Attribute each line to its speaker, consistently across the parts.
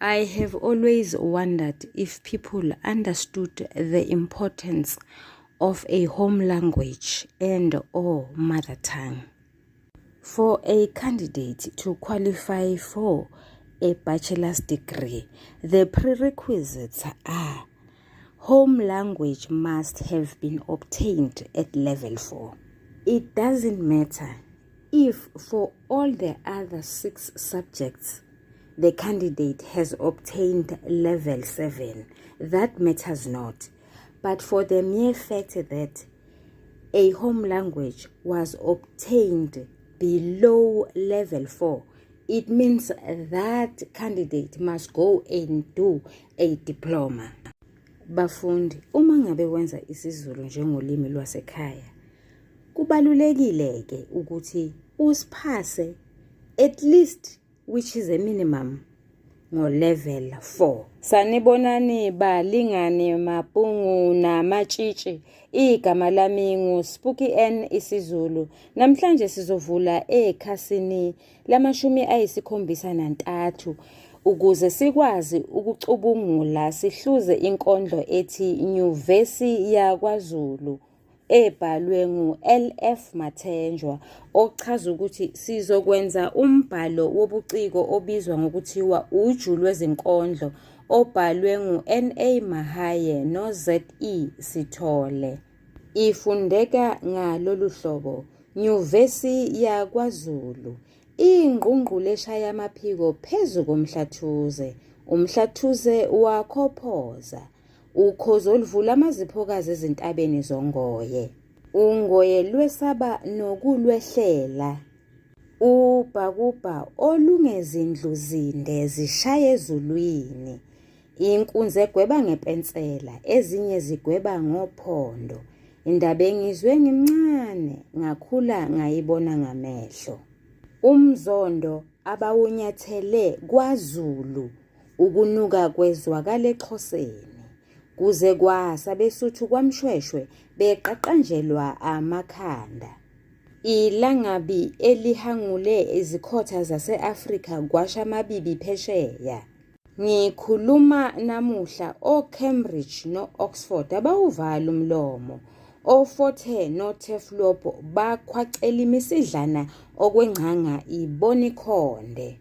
Speaker 1: I have always wondered if people understood the importance of a home language and/or mother tongue. For a candidate to qualify for a bachelor's degree, the prerequisites are: home language must have been obtained at level 4. It doesn't matter if for all the other 6 subjects the candidate has obtained level 7, that matters not. But for the mere fact that a home language was obtained below level 4, it means that candidate must go and do a diploma. Bafundi, uma ngabe wenza isiZulu njengolimi lwasekhaya, kubalulekile ke ukuthi usiphase at least, which is a minimum, ngo-level 4. Sanibonani balingane mapungu namatshitshi. Igama lami nguSpooky N isiZulu. Namhlanje sizovula ekhasini lama-73 ukuze sikwazi ukucubungula sihluze inkondlo ethi Nyuvesi yakwaZulu ebhalwe ngu-LF Mathenjwa, ochaza ukuthi sizokwenza umbhalo wobuciko obizwa ngokuthiwa uju lwezinkondlo obhalwe ngu-NA Mahaye no-ZE Sithole. Ifundeka ngalolu hlobo: Nyuvesi yakwaZulu, ingqungqulesha yamaphiko phezu komhlathuze, umhlathuze wakhophoza, ukhozi oluvula amaziphokazi ezintabeni zongoye, ungoye lwesaba nokulwehlela, ubhakubha olungezindlu zinde zishaye ezulwini, inkunzi egweba ngepensela, ezinye zigweba ngophondo, indaba engizwe ngimncane ngakhula ngayibona ngamehlo, umzondo abawunyathele kwaZulu, ukunuka kwezwakala eXhoseni, kuze kwasa beSuthu kwaMshweshwe beqaqanjelwa amakhanda, ilangabi elihangule izikhotha zase-Afrika kwasha amabibi phesheya. Ngikhuluma namuhla oCambridge no-Oxford abawuvala umlomo, oFort Hare noTurfloop bakhwacela imisidlana okwengqanga ibona ikhonde.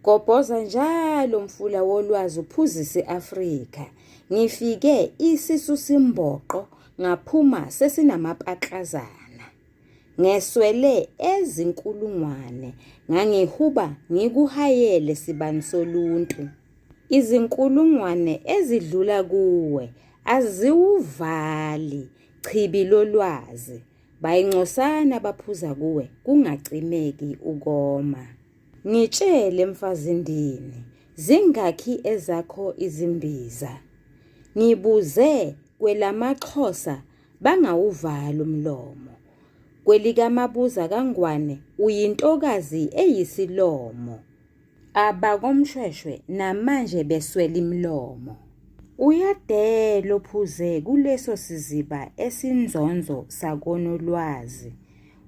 Speaker 1: Gobhoza njalo mfula wolwazi uphuzise Afrika. Ngifike isisu simboqo ngaphuma sesinamapatlazana. Ngeswele ezinkulungwane ngangihuba ngikuhayele sibani soluntu. Izinkulungwane ezidlula kuwe aziwuvali chibi lolwazi. Bayingcosana baphuza kuwe kungacimeki ukoma. Ngitshele mfazindini, zingakhi ezakho izimbiza? Ngibuze kwelamaXhosa bangawuvala umlomo. KwelikaMabuza kaNgwane uyintokazi eyisilomo. Abakomshweshwe namanje beswela imlomo. Uyadela ophuze kuleso siziba esinzonzo sakonolwazi.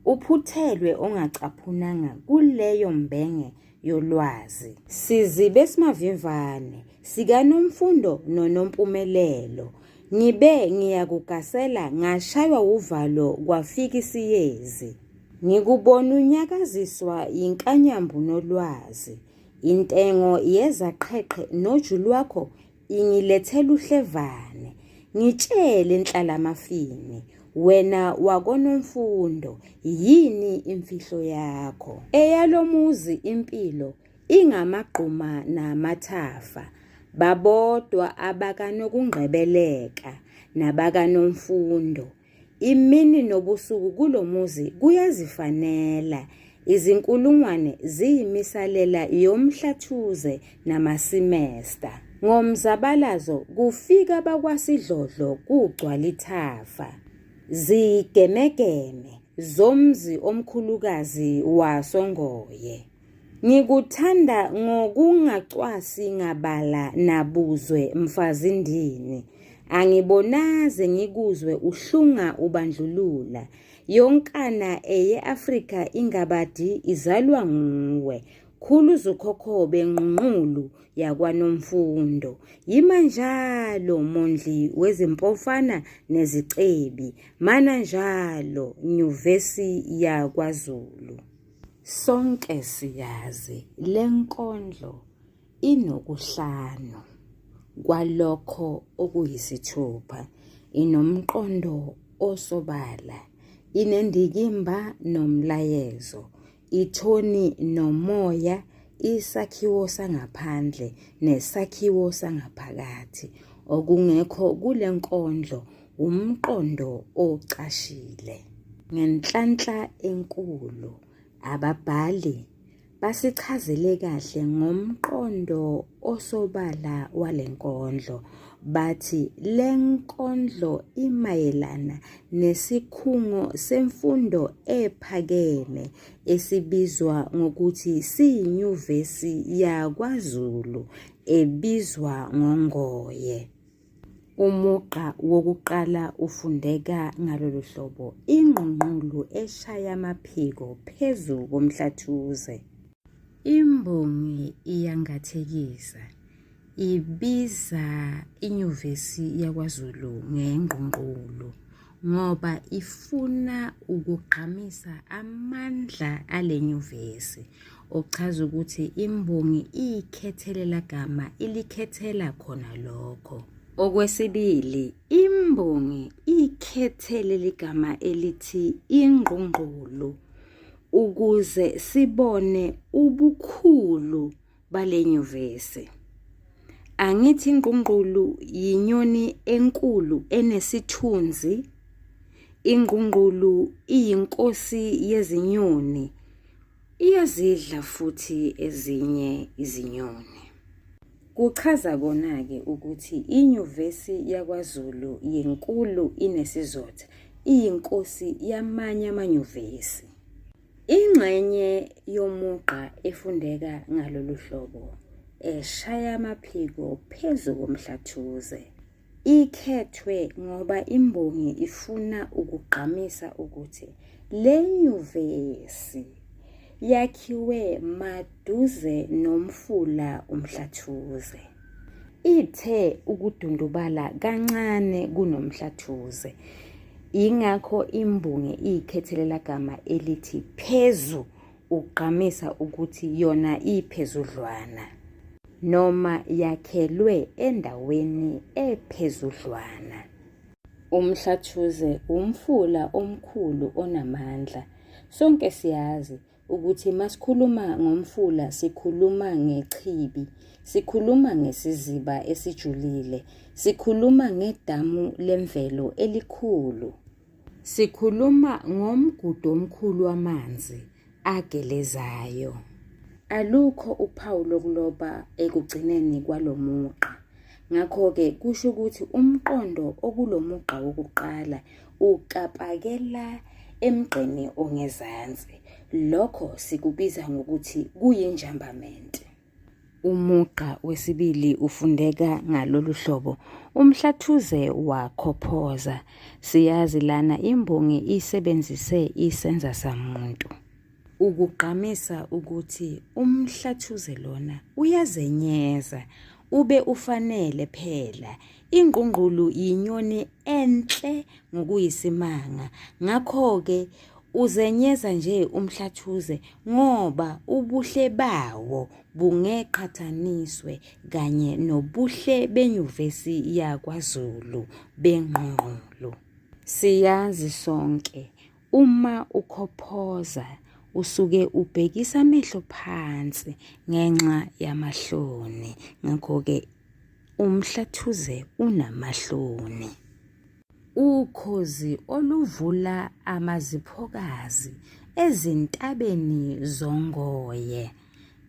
Speaker 1: Uphuthelwe ongacaphunanga kuleyo mbenge yolwazi. Sizibe simavimvane sikaNomfundo noNompumelelo. Ngibe ngiyakugasela ngashaywa uvalo kwafika isiyezi. Ngikubona unyakaziswa yinkanyambu nolwazi. Intengo yezaqheqhe noju lwakho ingilethela uhlevane. Ngitshele Nhlalama-Mfini, wena wakoNomfundo, yini imfihlo yakho? Eyalomuzi impilo ingamagquma namathafa. Babodwa abakanokungqebeleka nabakaNomfundo. Imini nobusuku kulomuzi kuyazifanela. Izinkulungwane ziyimisalela yomhlathuze namasimesta. Ngomzabalazo kufika bakwaSidlodlo kugcwala ithafa. Zigemegeme zomzi omkhulukazi waSongoye. Ngikuthanda ngokungacwasi ngabala nabuzwe mfazindini. Angibonaze ngikuzwe uhlunga ubandlulula. Yonkana eye-Afrika ingabadi izalwa nguwe. khuluza ukhokho benqunqulu yakwaNomfundo, yima njalo mondli wezimpofana nezicebi, mana njalo nyuvesi yakwaZulu. Sonke siyazi lenkondlo inokuhlanu kwalokho okuyisithupha, inomqondo osobala, inendikimba nomlayezo, ithoni nomoya, isakhiwo sangaphandle nesakhiwo sangaphakathi. Okungekho kule nkondlo umqondo ocashile. Ngenhlanhla enkulu ababhali basichazele kahle ngomqondo osobala wale nkondlo. Bathi le nkondlo imayelana nesikhungo semfundo ephakeme esibizwa ngokuthi siyinyuvesi yakwaZulu ebizwa ngoNgoye. Umugqa wokuqala ufundeka ngalolu hlobo, ingqungqulu eshaya amaphiko phezu komhlathuze. Imbongi iyangathekisa, ibiza inyuvesi yakwaZulu ngengqungqulu ngoba ifuna ukugqamisa amandla ale nyuvesi, okuchaza ukuthi imbongi ikhethelela gama ilikhethela khona lokho. Okwesibili, imbongi ikhethele ligama elithi ingqungqulu ukuze sibone ubukhulu bale nyuvesi. Angithi ingqungqulu yinyoni enkulu enesithunzi, ingqungqulu iyinkosi yezinyoni, iyazidla futhi ezinye izinyoni. Kuchaza kona-ke ukuthi inyuvesi yakwaZulu yinkulu inesizotha, iyinkosi yamanye amanyuvesi. Ingxenye yomugqa efundeka ngalolu hlobo eshaya amaphiko phezu komhlathuze. Ikhethwe ngoba imbongi ifuna ukugqamisa ukuthi le nyuvesi yakhiwe maduze nomfula umhlathuze. Ithe ukudundubala kancane kunomhlathuze. Ingakho imbongi ikhethelela gama elithi phezu, ugqamisa ukuthi yona iphezudlwana noma yakhelwe endaweni ephezudlwana. Umhlathuze umfula omkhulu onamandla. Sonke siyazi ukuthi masikhuluma ngomfula sikhuluma ngechibi, sikhuluma ngesiziba esijulile, sikhuluma ngedamu lemvelo elikhulu, sikhuluma ngomgudu omkhulu wamanzi agelezayo. Alukho uphawu lokuloba ekugcineni kwalomugqa. Ngakho-ke kusho ukuthi umqondo okulomugqa wokuqala ukapakela emgqeni ongezansi. Lokho sikubiza ngokuthi kuyinjambamente. Umugqa wesibili ufundeka ngalolu hlobo, umhlathuze wakhophoza. Siyazi lana imbongi isebenzise isenza samuntu ukugqamisa ukuthi umhlathuze lona uyazenyeza, ube ufanele phela. Ingqungqulu yinyoni enhle ngokuyisimanga, ngakho-ke uzenyeza nje umhlathuze ngoba ubuhle bawo bungeqhathaniswe kanye nobuhle benyuvesi yakwaZulu bengqungqulu. Siyazi sonke uma ukhophoza usuke ubhekisa amehlo phansi ngenxa yamahloni, ngakho-ke umhlathuze unamahloni. Ukhozi oluvula amaziphokazi ezintabeni zongoye.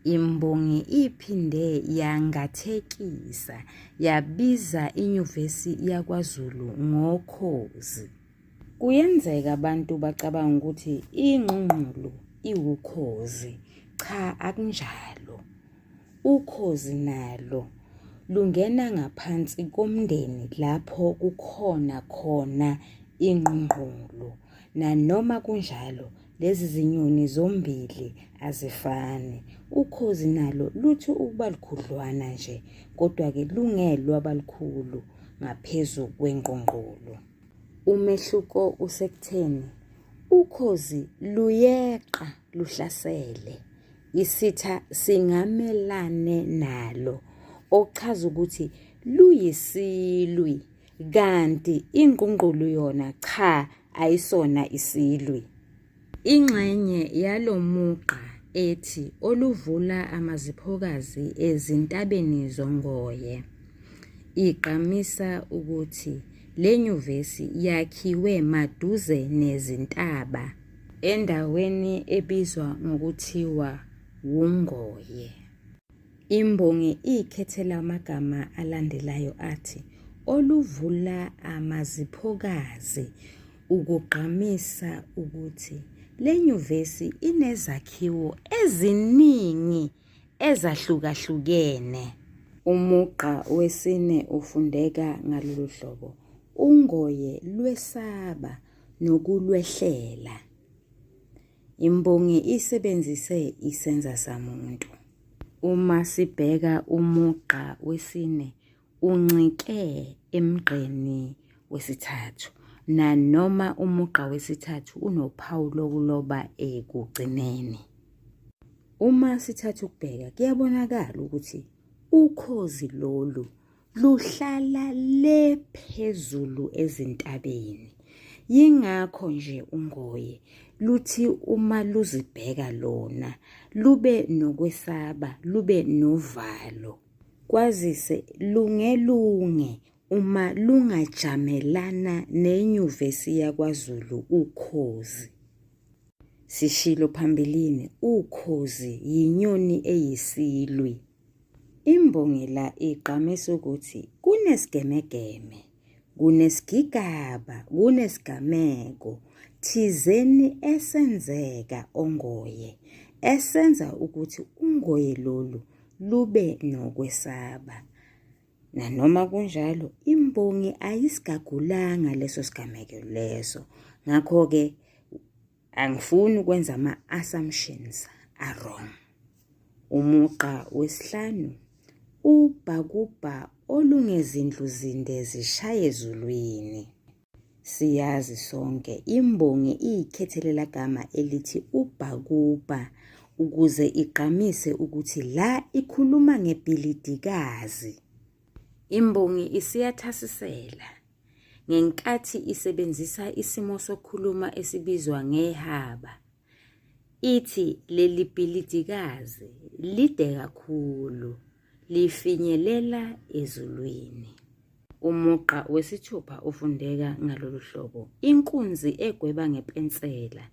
Speaker 1: Imbongi iphinde yangathekisa yabiza inyuvesi yakwaZulu ngokhozi. Kuyenzeka abantu bacabanga ukuthi ingqungqulu iwukhozi. Cha, akunjalo. Ukhozi nalo lungena ngaphansi komndeni lapho kukhona khona ingqungqulu. Nanoma kunjalo lezi zinyoni zombili azifani. Ukhozi nalo luthi ukuba lukhudlwana nje, kodwa-ke lungelwa lukhulu ngaphezu kwengqongqolo. Umehluko usekutheni ukhozi luyeqa luhlasele, isitha singamelane nalo, okuchaza ukuthi luyisilwi, kanti ingqongqolo yona cha ayisona isilwi. Ingxenye yalo mugqa ethi oluvula amaziphokazi ezintabeni zongoye igqamisa ukuthi le nyuvesi yakhiwe maduze nezintaba endaweni ebizwa ngokuthiwa uNgoye. Imbongi ikhethela amagama alandelayo athi oluvula amaziphokazi ukugqamisa ukuthi le nyuvesi inezakhiwo eziningi ezahlukahlukene. Umugqa wesine ufundeka ngalolu hlobo: uNgoye lwesaba nokulwehlela. Imbongi isebenzise isenza samuntu. Uma sibheka umugqa wesine uncike emgqeni wesithathu, nanoma umugqa wesithathu unophawu lokuloba ekugcineni. Uma sithatha ukubheka kuyabonakala ukuthi ukhozi lolu luhlala le phezulu ezintabeni. Yingakho nje uNgoye luthi uma luzibheka lona lube nokwesaba, lube novalo. Kwazise lungelunge uma lungajamelana nenyuvesi yaKwaZulu ukhozi. Sishilo phambilini ukhozi yinyoni eyisilwi. Imbongi la igqamisa ukuthi kunesigemegeme, kunesigigaba, kunesigameko thizeni esenzeka oNgoye, esenza ukuthi uNgoye lolu lube nokwesaba. Nanoma kunjalo imbongi ayisigagulanga leso sigameko leso. Ngakho-ke angifuni ukwenza ama-assumptions wrong. Umugqa wesihlanu ubhakubha olungezindlu zinde zishaye ezulwini. Siyazi sonke imbongi ikhethelela gama elithi ubhakubha ukuze igqamise ukuthi la ikhuluma ngebhilidikazi. Imbongi isiyathasisela ngenkathi isebenzisa isimo sokukhuluma esibizwa ngehaba. Ithi leli bhilidikazi lide kakhulu, lifinyelela ezulwini. Umugqa wesithupha ufundeka ngalolu hlobo: inkunzi egweba ngepensela,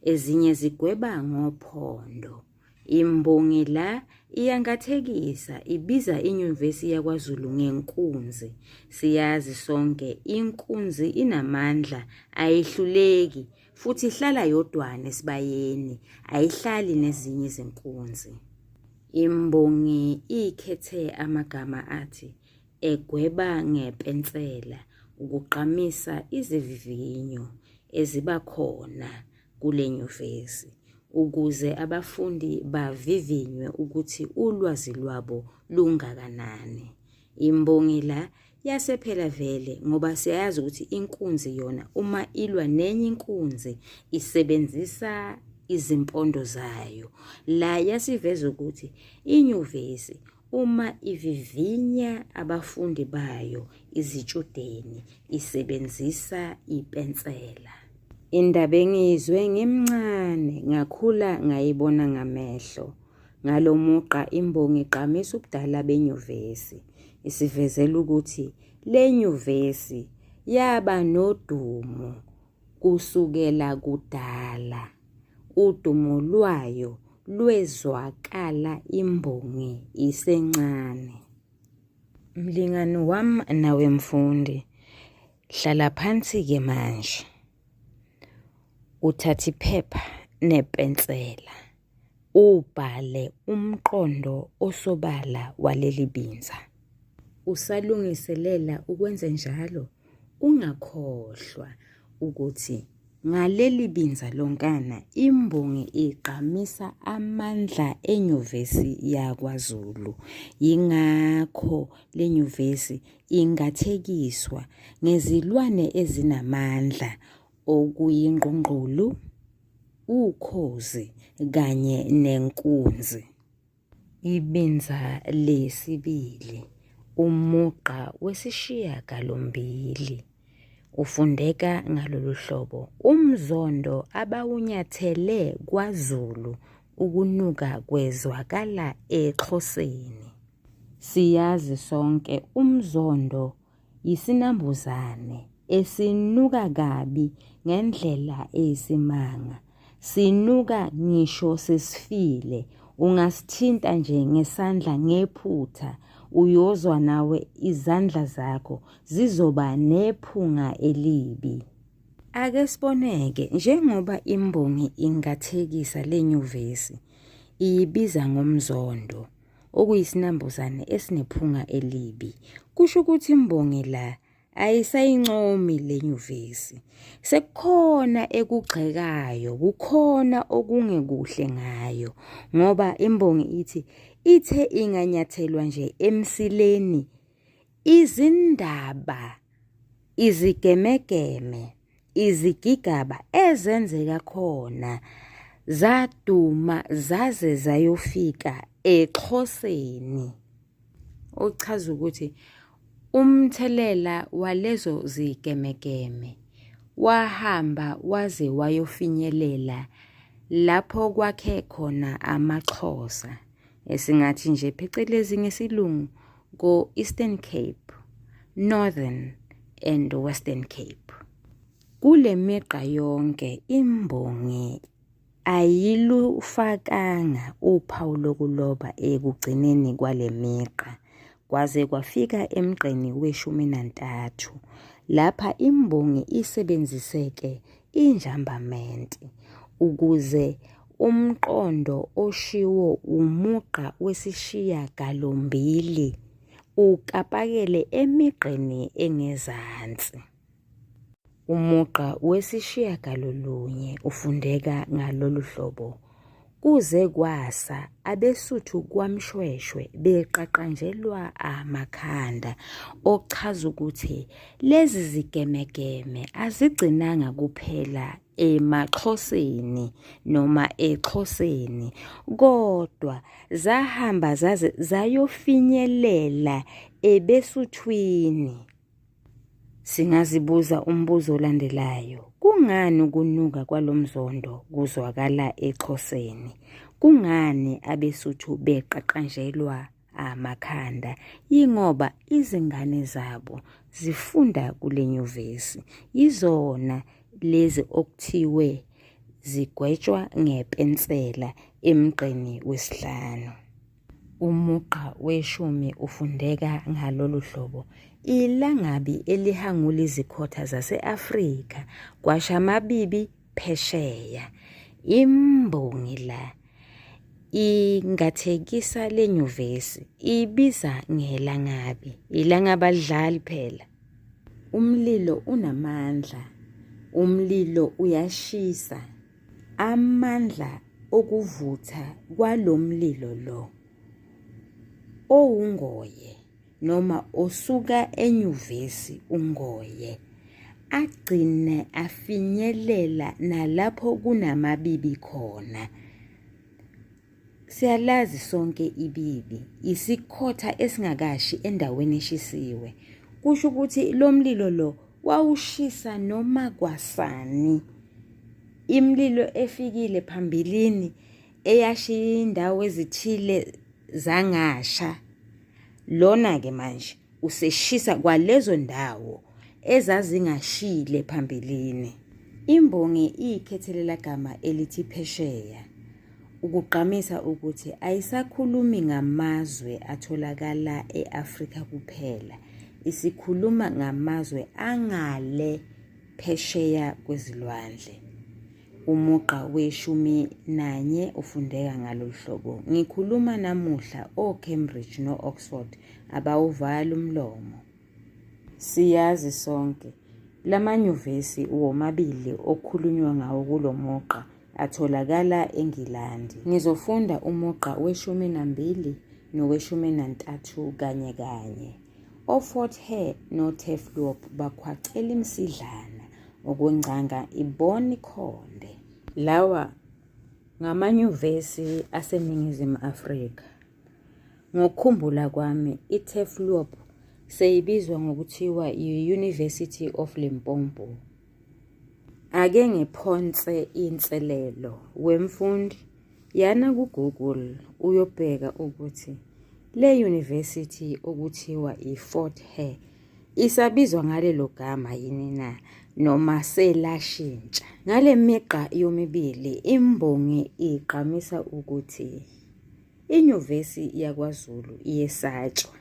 Speaker 1: ezinye zigweba ngophondo. Imbongi la iyangathekisa, ibiza inyuvesi yaKwaZulu ngenkunzi. Siyazi sonke inkunzi inamandla, ayihluleki futhi ihlala yodwana esibayeni, ayihlali nezinye izinkunzi. Imbongi ikhethe amagama athi egweba ngepensela ukugqamisa izivivinyo eziba khona kule nyuvesi ukuze abafundi bavivinywe ukuthi ulwazi lwabo lungakanani. Imbongi la yasephela vele ngoba siyazi ukuthi inkunzi yona uma ilwa nenye inkunzi isebenzisa izimpondo zayo. La yasiveza ukuthi inyuvesi uma ivivinya abafundi bayo izitshudeni isebenzisa ipensela. Indaba engizwe ngimncane ngakhula ngayibona ngamehlo. Ngalo mugqa imbongi igqamisa ubudala benyuvesi, isivezela ukuthi le nyuvesi yaba nodumo kusukela kudala. Udumo lwayo lwezwakala imbongi isencane. Mlingani wami nawe mfundi, hlala phansi-ke manje, uthathe iphepha nepensela, ubhale umqondo osobala waleli binza. Usalungiselela ukwenza njalo, ungakhohlwa ukuthi Ngaleli binza lonkana imbongi igqamisa amandla enyuvesi yakwaZulu. Yingakho le nyuvesi ingathekiswa ngezilwane ezinamandla okuyingqongqulu, ukhozi kanye nenkunzi. Ibinza lesibili, umugqa wesishiyagalombili, ufundeka ngalolu hlobo. Umzondo abawunyathele kwaZulu ukunuka kwezwakala eXhoseni. Siyazi sonke umzondo yisinambuzane esinuka kabi ngendlela eyisimanga. Sinuka ngisho sesifile. Ungasithinta nje ngesandla ngephutha, uyozwa nawe izandla zakho zizoba nephunga elibi. Ake siboneke, njengoba imbongi ingathekisa le nyuvesi, iyibiza ngomzondo, okuyisinambuzane esinephunga elibi. Kusho ukuthi imbongi la ayisayincomi le nyuvesi. Sekukhona ekugxekayo, kukhona okungekuhle ngayo, ngoba imbongi ithe inganyathelwa nje emsileni, izindaba, izigemegeme, izigigaba ezenzeka khona zaduma zaze zayofika eXhoseni. Ochaza ukuthi umthelela walezo zigemegeme wahamba waze wayofinyelela lapho kwakhe khona amaXhosa, esingathi nje phecelezi ngesilungu ko-Eastern Cape, Northern and Western Cape. Kule migqa yonke imbongi ayilufakanga uphawu lokuloba ekugcineni kwale migqa, kwaze kwafika emgqeni we-13 lapha imbongi isebenziseke injambamente ukuze umqondo oshiwo umugqa wesishiyagalombili ukapakele emigqeni engezansi. Umugqa wesishiyagalolunye ufundeka ngalolu hlobo. Kuze kwasa abeSuthu kwaMshweshwe beqaqanjelwa amakhanda, ochaza ukuthi lezi zigemegeme azigcinanga kuphela emaXhoseni noma eXhoseni, kodwa zahamba zaze zayofinyelela ebeSuthwini. Singazibuza umbuzo olandelayo. Kungani ukunuka kwalomzondo kuzwakala eXhoseni? Kungani abeSuthu beqaqanjelwa amakhanda? Yingoba izingane zabo zifunda kule nyuvesi. Yizona lezi okuthiwe zigwetshwa ngepensela emgqeni wesi-5. Umugqa we-10 ufundeka ngalolu hlobo. Ilangabi elihangula izikhotha zase-Afrika kwasha amabibi phesheya. Imbongi la ingathekisa le nyuvesi ibiza ngelangabi. Ilangabi alidlali phela. Umlilo unamandla. Umlilo uyashisa. Amandla okuvutha kwalomlilo lo owungoye noma osuka enyuvesi ungoye agcine afinyelela nalapho kunamabibi khona. Siyalazi sonke ibibi isikhotha esingakashi endaweni eshisiwe. Kusho ukuthi lo mlilo lo wawushisa noma kwasani. Imililo efikile phambilini eyashiya indawo ezithile zangasha, lona ke manje useshisa kwalezo ndawo ezazingashile phambilini. Imbongi ikhethelela gama elithi phesheya ukugqamisa ukuthi ayisakhulumi ngamazwe atholakala eAfrika kuphela, isikhuluma ngamazwe angale phesheya kwezilwandle. Umugqa we-11 ufundeka ngalolu hlobo. Ngikhuluma namuhla oCambridge no-Oxford abawuvala umlomo. Siyazi sonke Lamanyuvesi womabili okhulunywa ngawo kulo mugqa atholakala eNgilandi. Ngizofunda umugqa we-12 nowe-13 kanye kanye. OFort Hare noTurfloop bakhwacela imsidlana okwengcanga iBoniconde. Lawa ngamanyuvesi aseNingizimu Afrika. Ngokukhumbula kwami, iTurfloop seyibizwa ngokuthiwa yi-University of Limpopo. Ake ngiphonse inselelo wemfundi, yana kuGoogle uyobheka ukuthi le university okuthiwa iFort Hare isabizwa ngalelo gama yini na, noma selashintsha. Ngale migqa yomibili imbongi igqamisa ukuthi inyuvesi yakwaZulu iyesatshwa.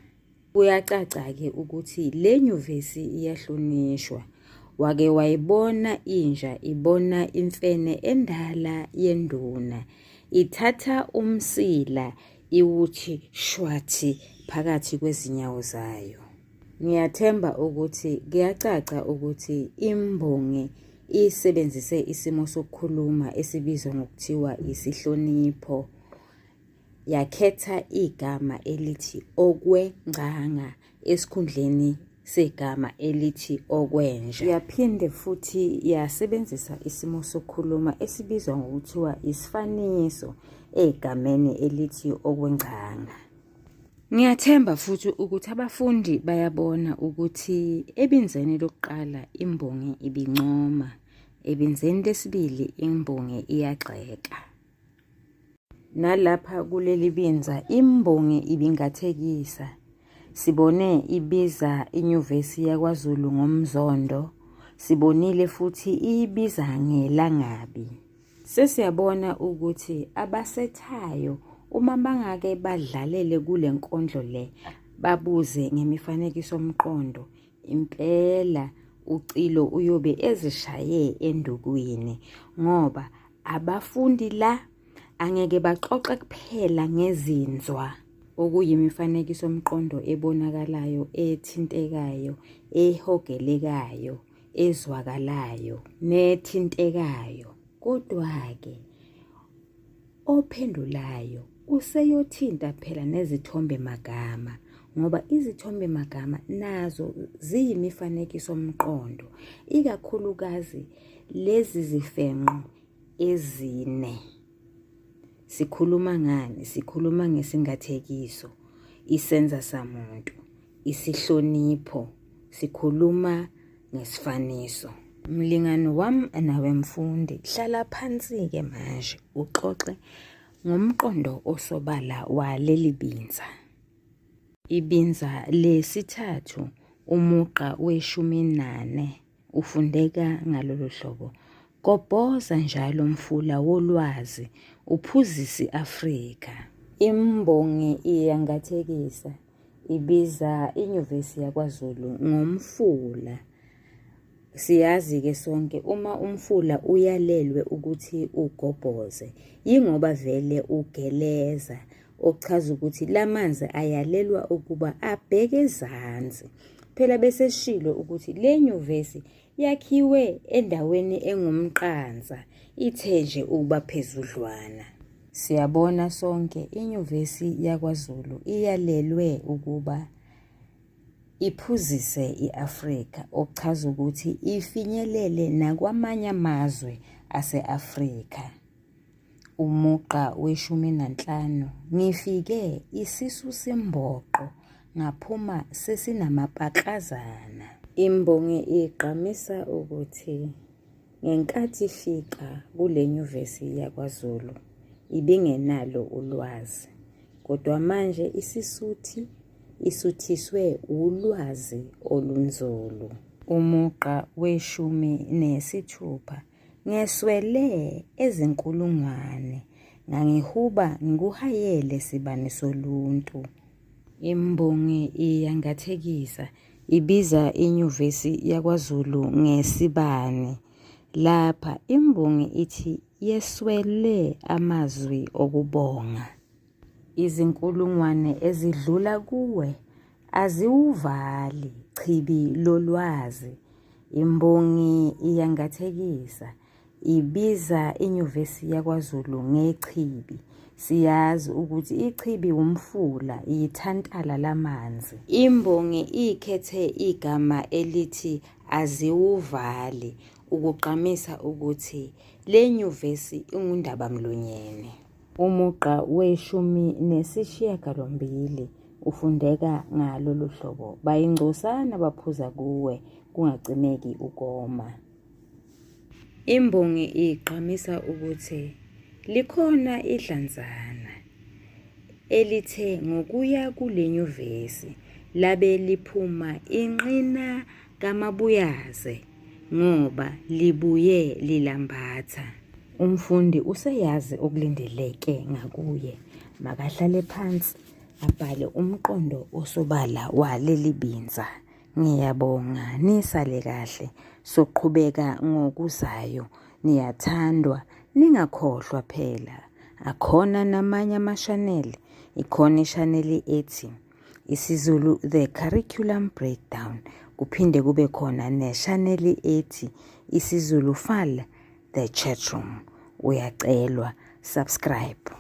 Speaker 1: Kuyacaca-ke ukuthi le nyuvesi iyahlonishwa. Wake wayibona inja ibona imfene endala yenduna ithatha umsila iwuthi shwathi phakathi kwezinyawo zayo. Ngiyathemba ukuthi kuyacaca ukuthi imbongi isebenzise isimo sokukhuluma esibizwa ngokuthiwa isihlonipho. Yakhetha igama elithi okwengcanga esikhundleni segama elithi okwenja. Yaphinde futhi yasebenzisa isimo sokukhuluma esibizwa ngokuthiwa isifaniso egameni elithi okwengcanga. Ngiyathemba futhi ukuthi abafundi bayabona ukuthi ebinzeni lokuqala imbongi ibincoma, ebinzeni lesibili imbongi iyagxeka. Nalapha kuleli binza imbongi ibingathekisa. Sibone ibiza inyuvesi yakwaZulu ngomzondo, sibonile futhi ibiza ngelangabi. Sesiyabona ukuthi abasethayo uma bangake badlalele kule nkondlo le babuze ngemifanekiso omqondo, impela uCilo uyobe ezishaye endukwini, ngoba abafundi la angeke baxoxe kuphela ngezinzwa okuyimifanekiso omqondo ebonakalayo, ethintekayo, ehogelekayo, ezwakalayo, nethintekayo. Kodwa-ke ophendulayo useyothinta phela nezithombe magama, ngoba izithombe magama nazo ziyimifanekiso omqondo, ikakhulukazi lezi zifenqo ezine. Sikhuluma ngani? Sikhuluma ngesingathekiso, isenza samuntu, isihlonipho, sikhuluma ngesifaniso. Mlingani wami nawe mfundi, hlala phansi-ke manje uxoxe ngomqondo osobala waleli binza. Ibinza lesithathu, umugqa we-14 ufundeka ngalolu hlobo. Gobhoza njalo mfula wolwazi, uphuzise Afrika. Imbongi iyangathekisa, ibiza inyuvesi yakwaZulu ngomfula. Siyazi-ke sonke uma umfula uyalelwe ukuthi ugobhoze, yingoba vele ugeleza, okuchaza ukuthi lamanzi ayalelwa ukuba abheke ezansi. Phela bese shilo ukuthi le nyuvesi yakhiwe endaweni engumqansa, ithe nje ukuba phezudlwana. Siyabona sonke inyuvesi yakwaZulu iyalelwe ukuba iphuzise iAfrika, okuchaza ukuthi ifinyelele nakwamanye amazwe ase-Afrika. Umugqa we-15, ngifike isisu semboqo ngaphuma sesinamapatlazana. Imbongi igqamisa ukuthi ngenkathi ifika kule nyuvesi yakwaZulu ibingenalo ulwazi, kodwa manje isuthiswe ulwazi olunzulu. Umugqa we-16, ngeswele ezinkulungwane, ngangihuba ngikuhayele sibani soluntu. Imbongi iyangathekisa, ibiza inyuvesi yakwaZulu ngesibane. Lapha imbongi ithi yeswele amazwi okubonga. Izinkulungwane ezidlula kuwe aziwuvali chibi lolwazi, Imbongi iyangathekisa ibiza iNyuvesi yakwaZulu ngechibi. Siyazi ukuthi ichibi umfula, ithantala lamanzi. Imbongi ikhethe igama elithi aziwuvali ukugqamisa ukuthi le nyuvesi ingundabamlonyeni. Umugqa we-18 ufundeka ngalolu hlobo. Bayingcosana baphuza kuwe kungagcineki ukoma. Imbongi igqamisa ukuthi likhona idlanzana elithe ngokuya kule nyuvesi labe liphuma inqina kamabuyaze ngoba libuye lilambatha. Umfundi useyazi okulindeleke ngakuye. Makahlale phansi abhale umqondo osobala waleli binza. Ngiyabonga nisale kahle. Soqhubeka ngokuzayo. Niyathandwa. Ningakhohlwa phela. Akhona namanye amashaneli. Ikhona ishaneli ethi isiZulu The Curriculum Breakdown. Kuphinde kube khona neshaneli ethi isiZulu Fal The Chatroom. Uyacelwa subscribe.